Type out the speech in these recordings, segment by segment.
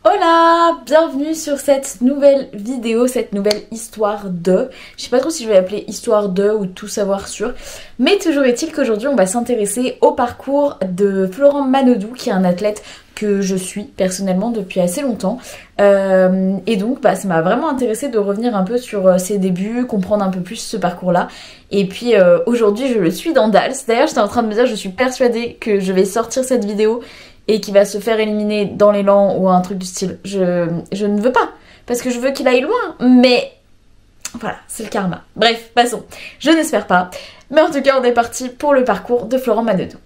Hola, bienvenue sur cette nouvelle vidéo, cette nouvelle histoire de... Je sais pas trop si je vais l'appeler histoire de ou tout savoir sur, mais toujours est-il qu'aujourd'hui on va s'intéresser au parcours de Florent Manodou, qui est un athlète que je suis personnellement depuis assez longtemps. Et donc ça m'a vraiment intéressé de revenir un peu sur ses débuts, comprendre un peu plus ce parcours-là. Et puis aujourd'hui je le suis dans Dals. D'ailleurs j'étais en train de me dire, je suis persuadée que je vais sortir cette vidéo et qui va se faire éliminer dans l'élan ou un truc du style. Je ne veux pas, parce que je veux qu'il aille loin, mais voilà, c'est le karma. Bref, passons. Je n'espère pas. Mais en tout cas, on est parti pour le parcours de Florent Manodou.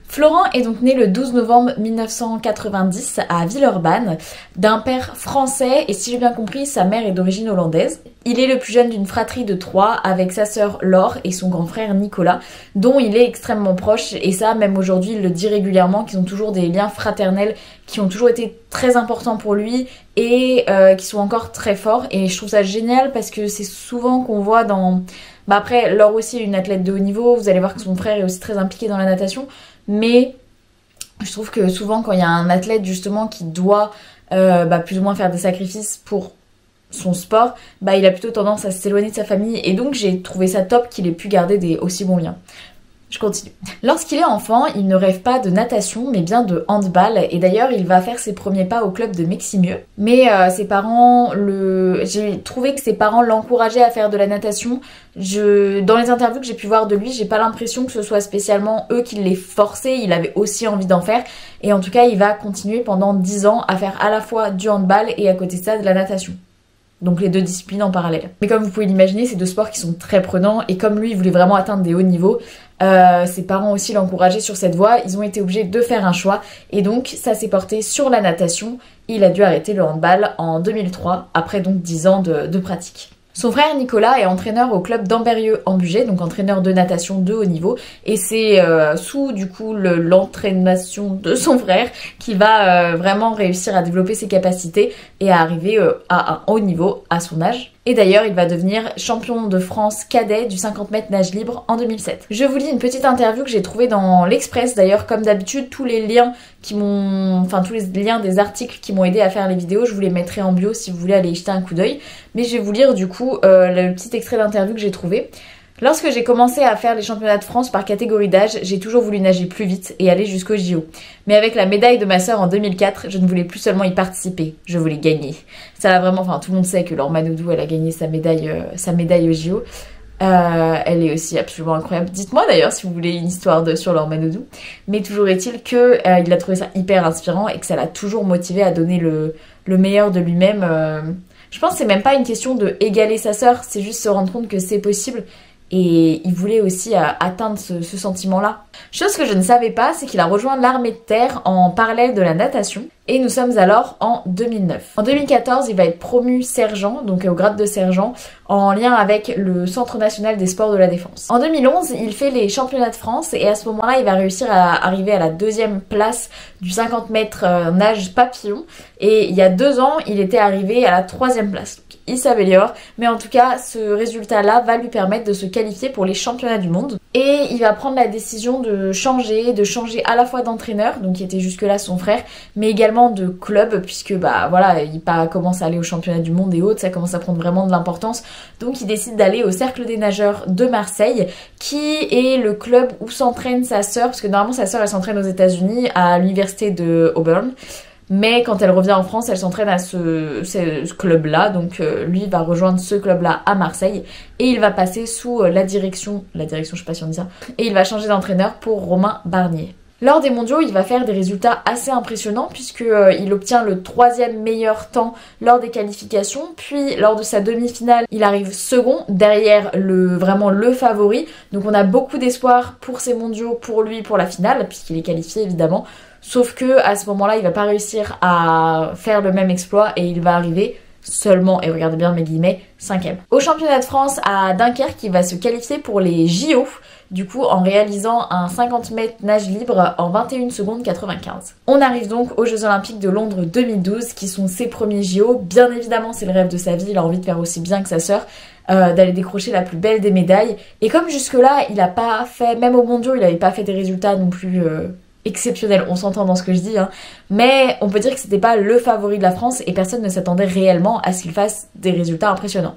Florent est donc né le 12 novembre 1990 à Villeurbanne, d'un père français et si j'ai bien compris, sa mère est d'origine hollandaise. Il est le plus jeune d'une fratrie de 3 avec sa sœur Laure et son grand frère Nicolas, dont il est extrêmement proche et ça, même aujourd'hui, il le dit régulièrement, qu'ils ont toujours des liens fraternels qui ont toujours été très importants pour lui et qui sont encore très forts. Et je trouve ça génial parce que c'est souvent qu'on voit dans... après, Laure aussi est une athlète de haut niveau, vous allez voir que son frère est aussi très impliqué dans la natation. Mais je trouve que souvent quand il y a un athlète justement qui doit plus ou moins faire des sacrifices pour son sport, il a plutôt tendance à s'éloigner de sa famille et donc j'ai trouvé ça top qu'il ait pu garder des aussi bons liens. Je continue. Lorsqu'il est enfant, il ne rêve pas de natation, mais bien de handball. Et d'ailleurs, il va faire ses premiers pas au club de Meximieux. Mais ses parents, j'ai trouvé que ses parents l'encourageaient à faire de la natation. Dans les interviews que j'ai pu voir de lui, j'ai pas l'impression que ce soit spécialement eux qui l'aient forcé. Il avait aussi envie d'en faire. Et en tout cas, il va continuer pendant 10 ans à faire à la fois du handball et à côté de ça, de la natation. Donc les deux disciplines en parallèle. Mais comme vous pouvez l'imaginer, c'est deux sports qui sont très prenants. Et comme lui, il voulait vraiment atteindre des hauts niveaux, ses parents aussi l'encourageaient sur cette voie. Ils ont été obligés de faire un choix. Et donc ça s'est porté sur la natation. Il a dû arrêter le handball en 2003, après donc 10 ans de pratique. Son frère Nicolas est entraîneur au club d'Ambérieux en Bugey, donc entraîneur de natation de haut niveau. Et c'est sous du coup l'entraînation de son frère qu'il va vraiment réussir à développer ses capacités et à arriver à un haut niveau à son âge. Et d'ailleurs, il va devenir champion de France cadet du 50 mètres nage libre en 2007. Je vous lis une petite interview que j'ai trouvée dans l'Express. D'ailleurs, comme d'habitude, tous les liens des articles qui m'ont aidé à faire les vidéos, je vous les mettrai en bio si vous voulez aller y jeter un coup d'œil. Mais je vais vous lire du coup le petit extrait d'interview que j'ai trouvé. Lorsque j'ai commencé à faire les championnats de France par catégorie d'âge, j'ai toujours voulu nager plus vite et aller jusqu'au JO. Mais avec la médaille de ma sœur en 2004, je ne voulais plus seulement y participer, je voulais gagner. Ça l'a vraiment, tout le monde sait que Laure Manodou, elle a gagné sa médaille au JO. Elle est aussi absolument incroyable. Dites-moi d'ailleurs si vous voulez une histoire sur Laure Manodou. Mais toujours est-il que il a trouvé ça hyper inspirant et que ça l'a toujours motivé à donner le meilleur de lui-même. Je pense que c'est même pas une question de égaler sa sœur, c'est juste se rendre compte que c'est possible. Et il voulait aussi atteindre ce sentiment-là. Chose que je ne savais pas, c'est qu'il a rejoint l'armée de terre en parallèle de la natation. Et nous sommes alors en 2009. En 2014, il va être promu sergent, donc au grade de sergent, en lien avec le Centre national des sports de la défense. En 2011, il fait les championnats de France et à ce moment-là, il va réussir à arriver à la 2e place du 50 mètres nage papillon. Et il y a 2 ans, il était arrivé à la 3e place. Donc, il s'améliore, mais en tout cas, ce résultat-là va lui permettre de se qualifier pour les championnats du monde. Et il va prendre la décision de changer à la fois d'entraîneur, donc qui était jusque-là son frère, mais également de club, puisque il commence à aller au championnat du monde et autres, ça commence à prendre vraiment de l'importance. Donc il décide d'aller au Cercle des nageurs de Marseille, qui est le club où s'entraîne sa sœur, parce que normalement sa sœur elle s'entraîne aux États-Unis à l'université de Auburn. Mais quand elle revient en France, elle s'entraîne à ce club-là. Donc lui va rejoindre ce club-là à Marseille. Et il va passer sous la direction, je sais pas si on dit ça. Et il va changer d'entraîneur pour Romain Barnier. Lors des mondiaux, il va faire des résultats assez impressionnants puisqu'il obtient le 3e meilleur temps lors des qualifications. Puis lors de sa demi-finale, il arrive second derrière vraiment le favori. Donc on a beaucoup d'espoir pour ces mondiaux, pour lui, pour la finale, puisqu'il est qualifié évidemment. Sauf que à ce moment-là, il va pas réussir à faire le même exploit et il va arriver seulement, et regardez bien mes guillemets, 5e. Au championnat de France à Dunkerque, il va se qualifier pour les JO, du coup en réalisant un 50 mètres nage libre en 21 secondes 95. On arrive donc aux Jeux Olympiques de Londres 2012 qui sont ses premiers JO. Bien évidemment, c'est le rêve de sa vie, il a envie de faire aussi bien que sa sœur. d'aller décrocher la plus belle des médailles. Et comme jusque-là, il a pas fait, même au mondiaux, il avait pas fait des résultats non plus exceptionnels, on s'entend dans ce que je dis, hein. Mais on peut dire que c'était pas le favori de la France et personne ne s'attendait réellement à ce qu'il fasse des résultats impressionnants.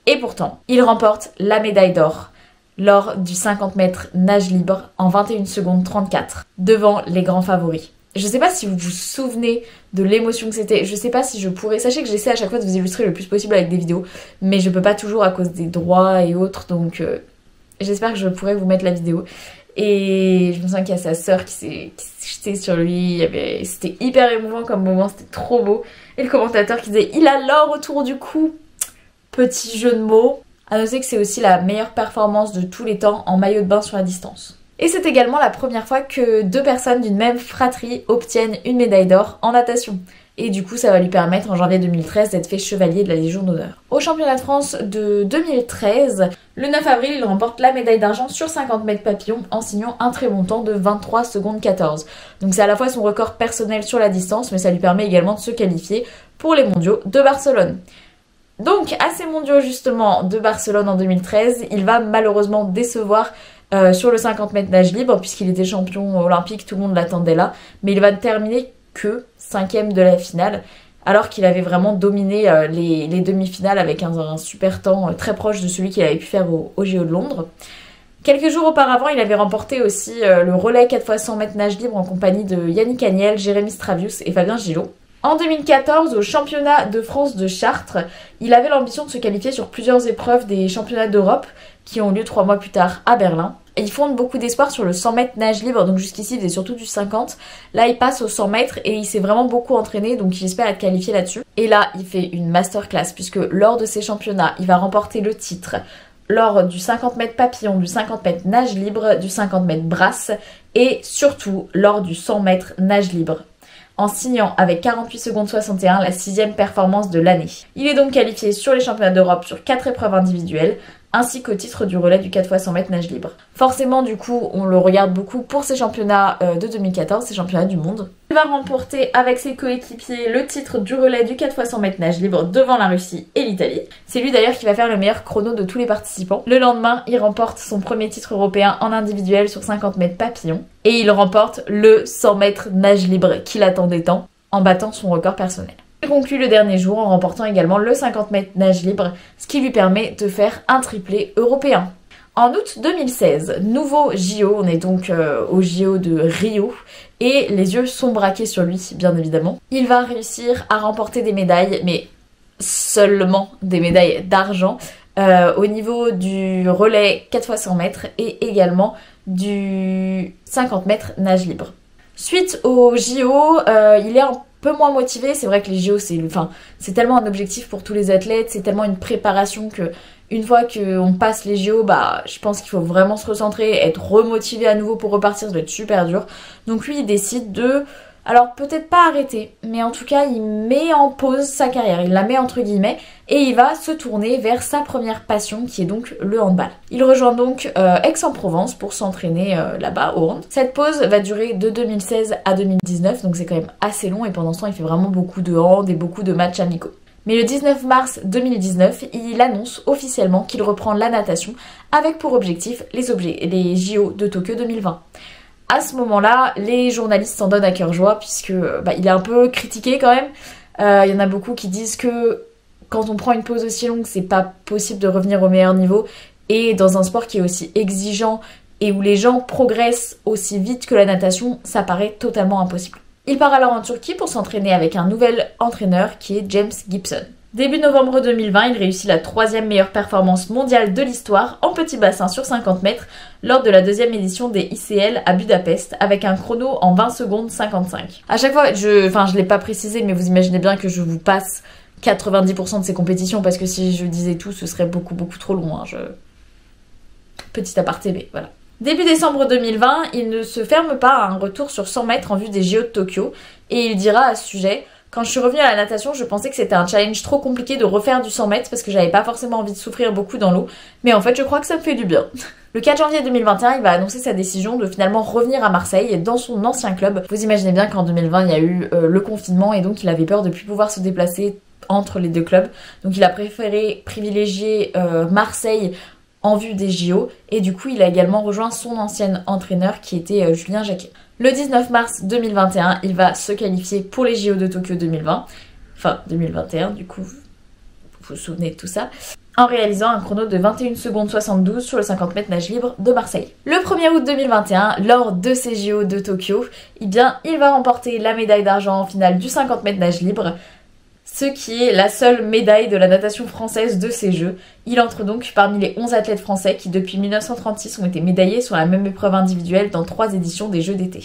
Et pourtant, il remporte la médaille d'or lors du 50 mètres nage libre en 21 secondes 34 devant les grands favoris. Je sais pas si vous vous souvenez de l'émotion que c'était, je sais pas si je pourrais, sachez que j'essaie à chaque fois de vous illustrer le plus possible avec des vidéos, mais je peux pas toujours à cause des droits et autres, donc j'espère que je pourrai vous mettre la vidéo. Et je me sens qu'il y a sa sœur qui s'est jetée sur lui, c'était hyper émouvant comme moment, c'était trop beau. Et le commentateur qui disait « il a l'or autour du cou ». Petit jeu de mots. À noter que c'est aussi la meilleure performance de tous les temps en maillot de bain sur la distance. Et c'est également la première fois que deux personnes d'une même fratrie obtiennent une médaille d'or en natation. Et du coup, ça va lui permettre en janvier 2013 d'être fait chevalier de la Légion d'honneur. Au championnat de France de 2013, le 9 avril, il remporte la médaille d'argent sur 50 mètres papillon en signant un très bon temps de 23 secondes 14. Donc c'est à la fois son record personnel sur la distance, mais ça lui permet également de se qualifier pour les mondiaux de Barcelone. Donc à ces mondiaux justement de Barcelone en 2013, il va malheureusement décevoir sur le 50 mètres nage libre puisqu'il était champion olympique, tout le monde l'attendait là, mais il va terminer que 5e de la finale alors qu'il avait vraiment dominé les demi-finales avec un super temps très proche de celui qu'il avait pu faire au JO de Londres. Quelques jours auparavant, il avait remporté aussi le relais 4x100 mètres nage libre en compagnie de Yannick Agnel, Jérémy Stravius et Fabien Gillot. En 2014, au championnat de France de Chartres, il avait l'ambition de se qualifier sur plusieurs épreuves des championnats d'Europe qui ont lieu 3 mois plus tard à Berlin. Et il fonde beaucoup d'espoir sur le 100 mètres nage libre, donc jusqu'ici il faisait surtout du 50. Là il passe au 100 mètres et il s'est vraiment beaucoup entraîné, donc il espère être qualifié là-dessus. Et là il fait une masterclass puisque lors de ces championnats, il va remporter le titre lors du 50 mètres papillon, du 50 mètres nage libre, du 50 mètres brasse et surtout lors du 100 mètres nage libre, en signant avec 48 secondes 61 la 6e performance de l'année. Il est donc qualifié sur les championnats d'Europe sur 4 épreuves individuelles, ainsi qu'au titre du relais du 4x100 mètres nage libre. Forcément, du coup, on le regarde beaucoup pour ces championnats de 2014, ces championnats du monde. Il va remporter avec ses coéquipiers le titre du relais du 4x100 mètres nage libre devant la Russie et l'Italie. C'est lui d'ailleurs qui va faire le meilleur chrono de tous les participants. Le lendemain, il remporte son premier titre européen en individuel sur 50 mètres papillon. Et il remporte le 100 mètres nage libre qu'il attendait tant, en battant son record personnel. Il conclut le dernier jour en remportant également le 50 mètres nage libre, ce qui lui permet de faire un triplé européen. En août 2016, nouveau JO, on est donc au JO de Rio, et les yeux sont braqués sur lui, bien évidemment. Il va réussir à remporter des médailles, mais seulement des médailles d'argent, au niveau du relais 4x100 mètres et également du 50 mètres nage libre. Suite au JO, il est un peu moins motivé. C'est vrai que les JO, c'est tellement un objectif pour tous les athlètes, c'est tellement une préparation que une fois qu'on passe les JO, je pense qu'il faut vraiment se recentrer, être remotivé à nouveau pour repartir, ça doit être super dur. Donc lui, il décide de... Alors peut-être pas arrêter, mais en tout cas il met en pause sa carrière, il la met entre guillemets, et il va se tourner vers sa première passion qui est donc le handball. Il rejoint donc Aix-en-Provence pour s'entraîner là-bas au hand. Cette pause va durer de 2016 à 2019, donc c'est quand même assez long et pendant ce temps il fait vraiment beaucoup de hand et beaucoup de matchs amicaux. Mais le 19 mars 2019, il annonce officiellement qu'il reprend la natation avec pour objectif les JO de Tokyo 2020. À ce moment-là, les journalistes s'en donnent à cœur joie puisque il est un peu critiqué quand même. Il y en a beaucoup qui disent que quand on prend une pause aussi longue, c'est pas possible de revenir au meilleur niveau. Et dans un sport qui est aussi exigeant et où les gens progressent aussi vite que la natation, ça paraît totalement impossible. Il part alors en Turquie pour s'entraîner avec un nouvel entraîneur qui est James Gibson. Début novembre 2020, il réussit la 3e meilleure performance mondiale de l'histoire en petit bassin sur 50 mètres lors de la 2e édition des ICL à Budapest avec un chrono en 20 secondes 55. À chaque fois, je l'ai pas précisé, mais vous imaginez bien que je vous passe 90% de ces compétitions parce que si je disais tout, ce serait beaucoup trop long. Petit aparté, mais voilà. Début décembre 2020, il ne se ferme pas à un retour sur 100 mètres en vue des JO de Tokyo et il dira à ce sujet: quand je suis revenue à la natation, je pensais que c'était un challenge trop compliqué de refaire du 100 mètres parce que j'avais pas forcément envie de souffrir beaucoup dans l'eau, mais en fait je crois que ça me fait du bien. Le 4 janvier 2021, il va annoncer sa décision de finalement revenir à Marseille dans son ancien club. Vous imaginez bien qu'en 2020, il y a eu le confinement et donc il avait peur de plus pouvoir se déplacer entre les deux clubs. Donc il a préféré privilégier Marseille en vue des JO et du coup il a également rejoint son ancien entraîneur qui était Julien Jacquet. Le 19 mars 2021, il va se qualifier pour les JO de Tokyo 2020, enfin 2021 du coup, vous vous souvenez de tout ça, en réalisant un chrono de 21 secondes 72 sur le 50 mètres nage libre de Marseille. Le 1er août 2021, lors de ces JO de Tokyo, eh bien, il va remporter la médaille d'argent en finale du 50 mètres nage libre, ce qui est la seule médaille de la natation française de ces Jeux. Il entre donc parmi les 11 athlètes français qui depuis 1936 ont été médaillés sur la même épreuve individuelle dans 3 éditions des Jeux d'été.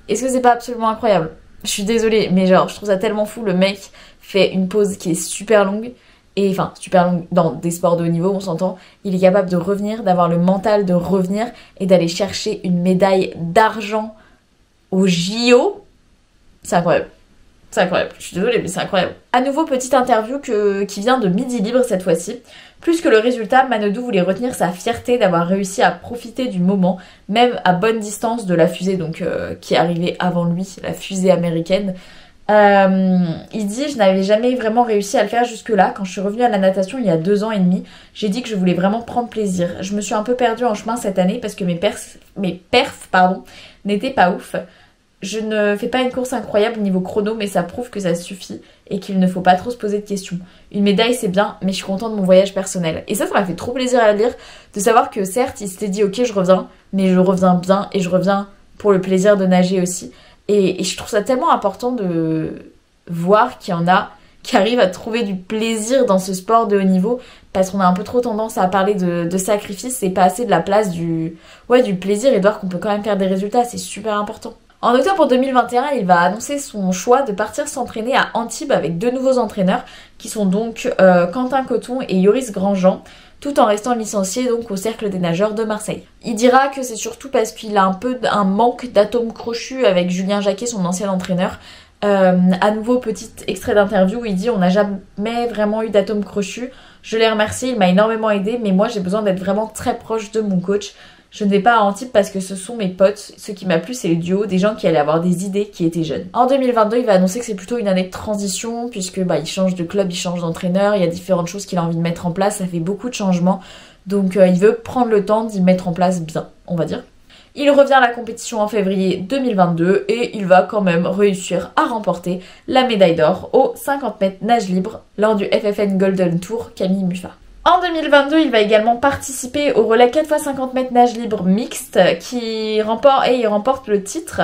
Est-ce que c'est pas absolument incroyable? Je suis désolée, mais genre je trouve ça tellement fou, le mec fait une pause qui est super longue, et enfin super longue dans des sports de haut niveau, on s'entend, il est capable de revenir, d'avoir le mental de revenir et d'aller chercher une médaille d'argent au JO. C'est incroyable. C'est incroyable, je suis désolée mais c'est incroyable. À nouveau, petite interview qui vient de Midi Libre cette fois-ci. Plus que le résultat, Manodou voulait retenir sa fierté d'avoir réussi à profiter du moment, même à bonne distance de la fusée donc qui est arrivée avant lui, la fusée américaine. Il dit « Je n'avais jamais vraiment réussi à le faire jusque-là. Quand je suis revenue à la natation il y a 2 ans et demi, j'ai dit que je voulais vraiment prendre plaisir. Je me suis un peu perdue en chemin cette année parce que mes perfs n'étaient pas ouf. Je ne fais pas une course incroyable niveau chrono, mais ça prouve que ça suffit et qu'il ne faut pas trop se poser de questions. Une médaille c'est bien, mais je suis contente de mon voyage personnel. » Et ça m'a fait trop plaisir à lire, de savoir que certes il s'était dit « Ok, je reviens, mais je reviens bien et je reviens pour le plaisir de nager aussi. » Et je trouve ça tellement important de voir qu'il y en a qui arrivent à trouver du plaisir dans ce sport de haut niveau, parce qu'on a un peu trop tendance à parler de sacrifice et pas assez de la place du plaisir et de voir qu'on peut quand même faire des résultats, c'est super important. En octobre 2021, il va annoncer son choix de partir s'entraîner à Antibes avec 2 nouveaux entraîneurs qui sont donc Quentin Coton et Yoris Grandjean, tout en restant licencié donc au Cercle des nageurs de Marseille. Il dira que c'est surtout parce qu'il a un peu un manque d'atomes crochus avec Julien Jacquet, son ancien entraîneur. À nouveau, petit extrait d'interview où il dit « On n'a jamais vraiment eu d'atomes crochus. Je l'ai remercié, il m'a énormément aidé, mais moi j'ai besoin d'être vraiment très proche de mon coach. Je ne vais pas à Antibes parce que ce sont mes potes. Ce qui m'a plu, c'est le duo, des gens qui allaient avoir des idées, qui étaient jeunes. » En 2022, il va annoncer que c'est plutôt une année de transition, puisque il change de club, il change d'entraîneur, il y a différentes choses qu'il a envie de mettre en place, ça fait beaucoup de changements. Donc il veut prendre le temps d'y mettre en place bien, on va dire. Il revient à la compétition en février 2022 et il va quand même réussir à remporter la médaille d'or au 50 mètres nage libre lors du FFN Golden Tour Camille Muffat. En 2022, il va également participer au relais 4x50 mètres nage libre mixte il remporte le titre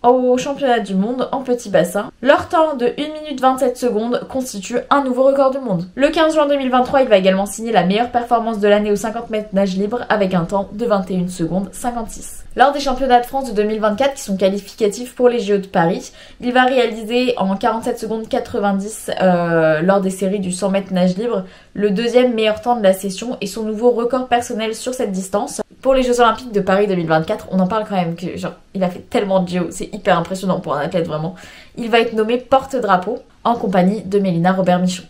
au championnat du monde en petit bassin. Leur temps de 1 minute 27 secondes constitue un nouveau record du monde. Le 15 juin 2023, il va également signer la meilleure performance de l'année au 50 mètres nage libre avec un temps de 21 secondes 56. Lors des championnats de France de 2024 qui sont qualificatifs pour les JO de Paris, il va réaliser en 47 secondes 90 lors des séries du 100 mètres nage libre le 2e meilleur temps de la session et son nouveau record personnel sur cette distance. Pour les Jeux Olympiques de Paris 2024, on en parle quand même que genre il a fait tellement de JO, c'est hyper impressionnant pour un athlète vraiment. Il va être nommé porte-drapeau en compagnie de Mélina Robert-Michon.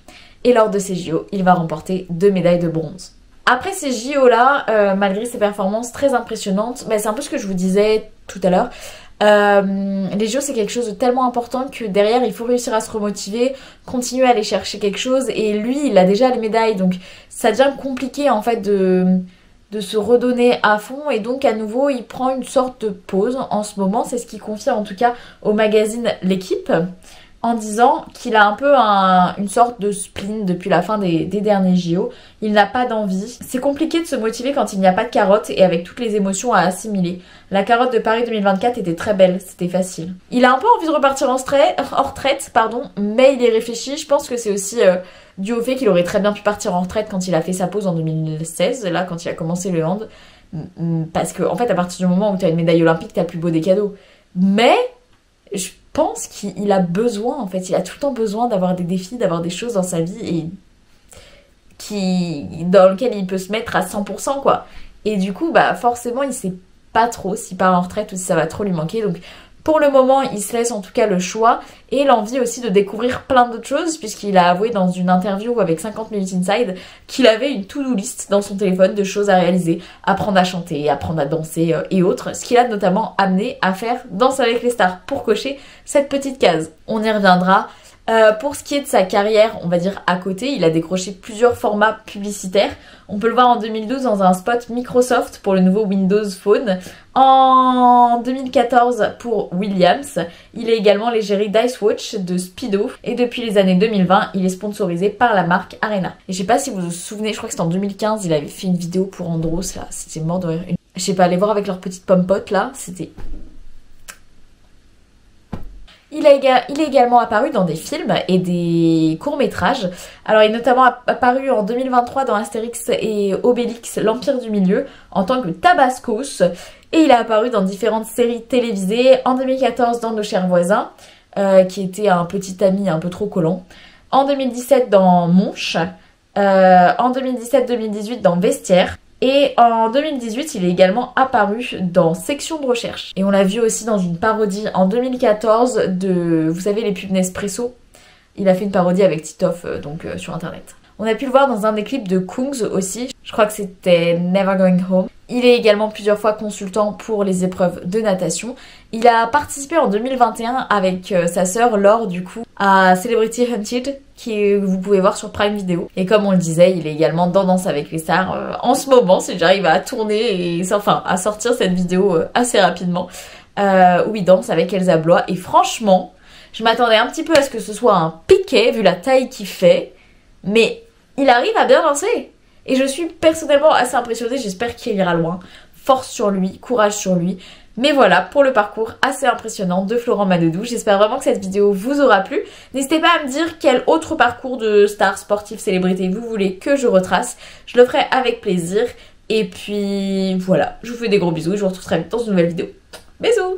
Et lors de ces JO, il va remporter 2 médailles de bronze. Après ces JO-là, malgré ses performances très impressionnantes, c'est un peu ce que je vous disais tout à l'heure, les JO c'est quelque chose de tellement important que derrière il faut réussir à se remotiver, continuer à aller chercher quelque chose, et lui il a déjà les médailles, donc ça devient compliqué en fait de se redonner à fond, et donc à nouveau il prend une sorte de pause en ce moment, c'est ce qu'il confie en tout cas au magazine L'Équipe, en disant qu'il a un peu une sorte de spleen depuis la fin des derniers JO. Il n'a pas d'envie. C'est compliqué de se motiver quand il n'y a pas de carotte et avec toutes les émotions à assimiler. La carotte de Paris 2024 était très belle, c'était facile. Il a un peu envie de repartir en retraite, mais il est réfléchi. Je pense que c'est aussi dû au fait qu'il aurait très bien pu partir en retraite quand il a fait sa pause en 2016, là quand il a commencé le hand. Parce que en fait à partir du moment où tu as une médaille olympique, tu as le plus beau des cadeaux. Mais je pense qu'il a besoin, en fait, il a tout le temps besoin d'avoir des défis, d'avoir des choses dans sa vie et dans lesquelles il peut se mettre à 100% quoi. Et du coup, forcément, il sait pas trop s'il part en retraite ou si ça va trop lui manquer. Donc pour le moment, il se laisse en tout cas le choix et l'envie aussi de découvrir plein d'autres choses, puisqu'il a avoué dans une interview avec 50 Minutes Inside qu'il avait une to-do list dans son téléphone de choses à réaliser, apprendre à chanter, apprendre à danser et autres, ce qu'il a notamment amené à faire Danse avec les stars pour cocher cette petite case. On y reviendra. Pour ce qui est de sa carrière, on va dire à côté, il a décroché plusieurs formats publicitaires. On peut le voir en 2012 dans un spot Microsoft pour le nouveau Windows Phone. En 2014 pour Williams. Il est également l'égérie d'Icewatch, de Speedo. Et depuis les années 2020, il est sponsorisé par la marque Arena. Et je sais pas si vous vous souvenez, je crois que c'était en 2015, il avait fait une vidéo pour Andros là. C'était mort de rire. Je sais pas, allez voir avec leur petite pomme-pote là. C'était... Il est également apparu dans des films et des courts-métrages. Alors il est notamment apparu en 2023 dans Astérix et Obélix, l'Empire du Milieu, en tant que Tabascos. Et il a apparu dans différentes séries télévisées. En 2014 dans Nos chers voisins, qui était un petit ami un peu trop collant. En 2017 dans Monche. En 2017-2018 dans Vestiaire. Et en 2018, il est également apparu dans Section de recherche. Et on l'a vu aussi dans une parodie en 2014 de, vous savez, les pubs Nespresso. Il a fait une parodie avec Titoff sur internet. On a pu le voir dans un des clips de Kungs aussi. Je crois que c'était Never Going Home. Il est également plusieurs fois consultant pour les épreuves de natation. Il a participé en 2021 avec sa sœur Laure du coup à Celebrity Hunted que vous pouvez voir sur Prime Video. Et comme on le disait, il est également dans Danse avec les stars en ce moment, si j'arrive à tourner et enfin à sortir cette vidéo assez rapidement où il danse avec Elsa Blois. Et franchement, je m'attendais un petit peu à ce que ce soit un piquet vu la taille qu'il fait, mais il arrive à bien danser. Et je suis personnellement assez impressionnée, j'espère qu'il ira loin. Force sur lui, courage sur lui. Mais voilà, pour le parcours assez impressionnant de Florent Manodou. J'espère vraiment que cette vidéo vous aura plu. N'hésitez pas à me dire quel autre parcours de star, sportif, célébrité vous voulez que je retrace. Je le ferai avec plaisir. Et puis voilà, je vous fais des gros bisous et je vous retrouve très vite dans une nouvelle vidéo. Bisous!